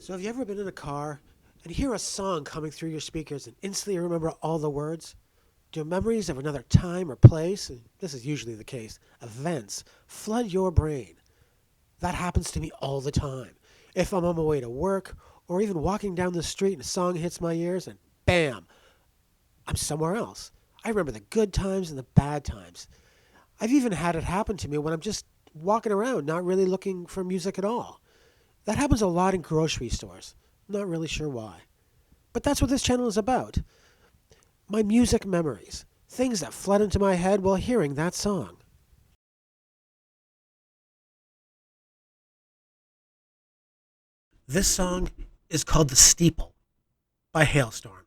So have you ever been in a car and hear a song coming through your speakers and instantly remember all the words? Do memories of another time or place, and this is usually the case, events, flood your brain? That happens to me all the time. If I'm on my way to work or even walking down the street and a song hits my ears and bam, I'm somewhere else. I remember the good times and the bad times. I've even had it happen to me when I'm just walking around not really looking for music at all. That happens a lot in grocery stores. Not really sure why. But that's what this channel is about. My music memories. Things that flood into my head while hearing that song. This song is called The Steeple by Halestorm.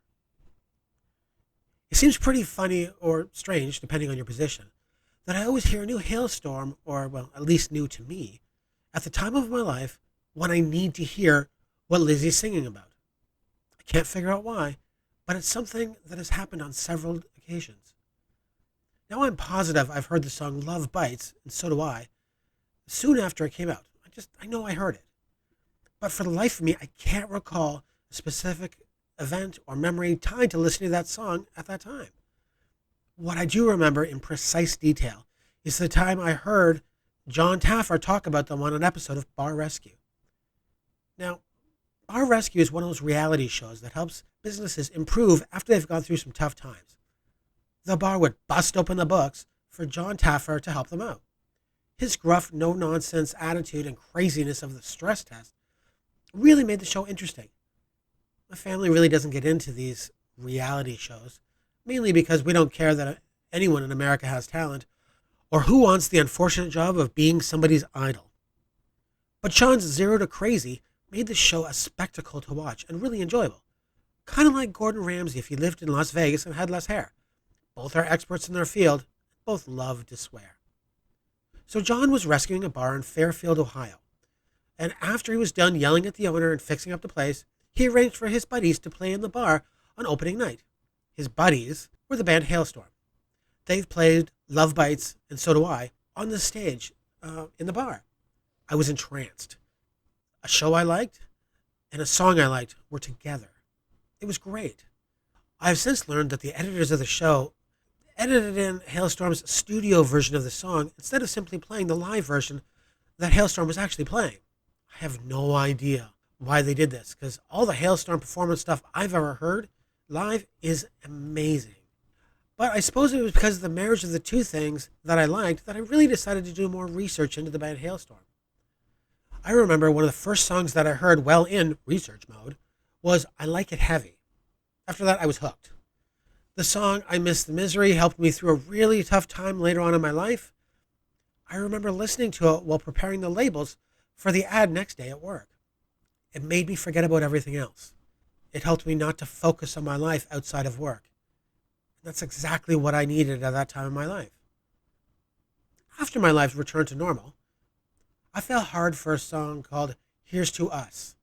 It seems pretty funny or strange, depending on your position, that I always hear a new hailstorm, or, well, at least new to me, at the time of my life when I need to hear what Lizzie's singing about. I can't figure out why, but it's something that has happened on several occasions. Now I'm positive I've heard the song Love Bites, and so do I, soon after it came out. I know I heard it. But for the life of me, I can't recall a specific event or memory tied to listening to that song at that time. What I do remember in precise detail is the time I heard Jon Taffer talk about them on an episode of Bar Rescue. Now, Bar Rescue is one of those reality shows that helps businesses improve after they've gone through some tough times. The bar would bust open the books for Jon Taffer to help them out. His gruff, no-nonsense attitude and craziness of the stress test really made the show interesting. My family really doesn't get into these reality shows, mainly because we don't care that anyone in America has talent or who wants the unfortunate job of being somebody's idol. But Sean's zero to crazy made the show a spectacle to watch and really enjoyable. Kind of like Gordon Ramsay if he lived in Las Vegas and had less hair. Both are experts in their field, both love to swear. So John was rescuing a bar in Fairfield, Ohio. And after he was done yelling at the owner and fixing up the place, he arranged for his buddies to play in the bar on opening night. His buddies were the band Halestorm. They've played Love Bites, and so do I, on the stage in the bar. I was entranced. A show I liked and a song I liked were together. It was great. I've since learned that the editors of the show edited in Halestorm's studio version of the song instead of simply playing the live version that Halestorm was actually playing. I have no idea why they did this, because all the Halestorm performance stuff I've ever heard live is amazing. But I suppose it was because of the marriage of the two things that I liked that I really decided to do more research into the band Halestorm. I remember one of the first songs that I heard while in research mode was I Like It Heavy. After that, I was hooked. The song I Miss the Misery helped me through a really tough time later on in my life. I remember listening to it while preparing the labels for the ad next day at work. It made me forget about everything else. It helped me not to focus on my life outside of work. And that's exactly what I needed at that time in my life. After my life returned to normal, I fell hard for a song called Here's to Us.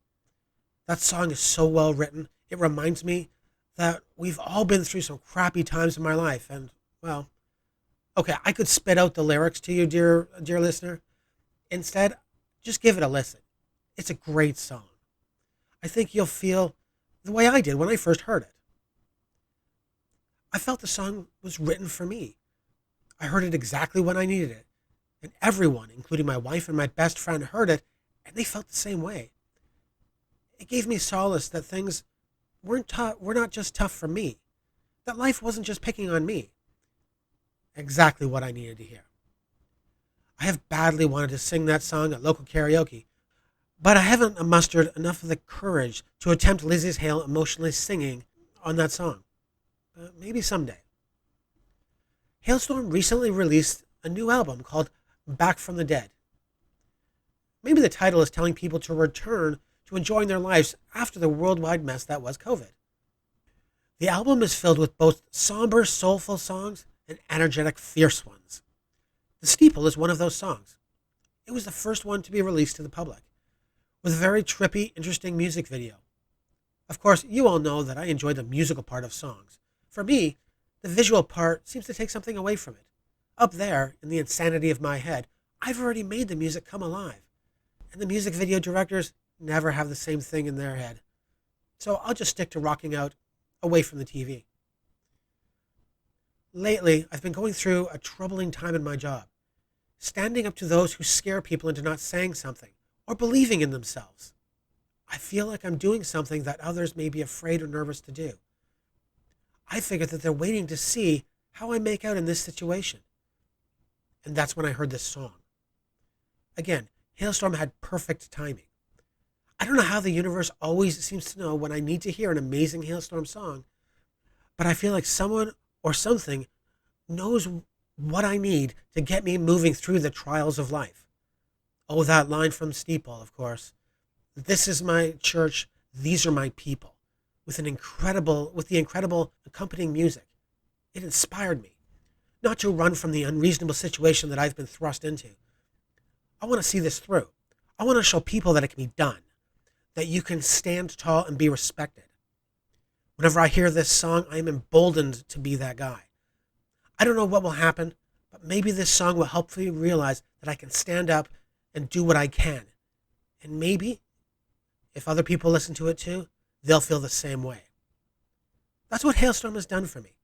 That song is so well written. It reminds me that we've all been through some crappy times in my life. And, well, okay, I could spit out the lyrics to you, dear listener. Instead, just give it a listen. It's a great song. I think you'll feel the way I did when I first heard it. I felt the song was written for me. I heard it exactly when I needed it. And everyone, including my wife and my best friend, heard it, and they felt the same way. It gave me solace that things were not just tough for me, that life wasn't just picking on me. Exactly what I needed to hear. I have badly wanted to sing that song at local karaoke, but I haven't mustered enough of the courage to attempt Lizzie's Hale emotionally singing on that song. Maybe someday. Halestorm recently released a new album called Back from the Dead. Maybe the title is telling people to return to enjoying their lives after the worldwide mess that was COVID. The album is filled with both somber, soulful songs and energetic, fierce ones. The Steeple is one of those songs. It was the first one to be released to the public, with a very trippy, interesting music video. Of course, you all know that I enjoy the musical part of songs. For me, the visual part seems to take something away from it. Up there, in the insanity of my head, I've already made the music come alive. And the music video directors, never have the same thing in their head. So I'll just stick to rocking out away from the TV. Lately, I've been going through a troubling time in my job, standing up to those who scare people into not saying something or believing in themselves. I feel like I'm doing something that others may be afraid or nervous to do. I figure that they're waiting to see how I make out in this situation. And that's when I heard this song. Again, Hailstorm had perfect timing. I don't know how the universe always seems to know when I need to hear an amazing Hailstorm song, but I feel like someone or something knows what I need to get me moving through the trials of life. Oh, that line from Steeple, of course. This is my church, these are my people. With the incredible accompanying music. It inspired me, not to run from the unreasonable situation that I've been thrust into. I want to see this through. I want to show people that it can be done, that you can stand tall and be respected. Whenever I hear this song, I am emboldened to be that guy. I don't know what will happen, but maybe this song will help me realize that I can stand up and do what I can. And maybe, if other people listen to it too, they'll feel the same way. That's what Hailstorm has done for me.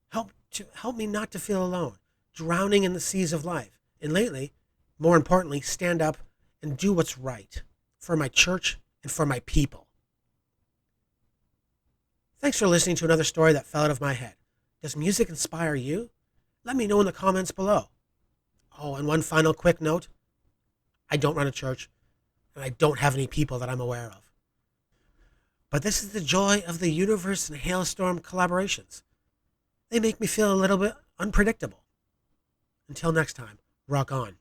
Help me not to feel alone, drowning in the seas of life. And lately, more importantly, stand up and do what's right for my church and for my people. Thanks for listening to another story that fell out of my head. Does music inspire you? Let me know in the comments below. Oh, and one final quick note. I don't run a church, and I don't have any people that I'm aware of. But this is the joy of the Universe and Hailstorm collaborations. They make me feel a little bit unpredictable. Until next time, rock on.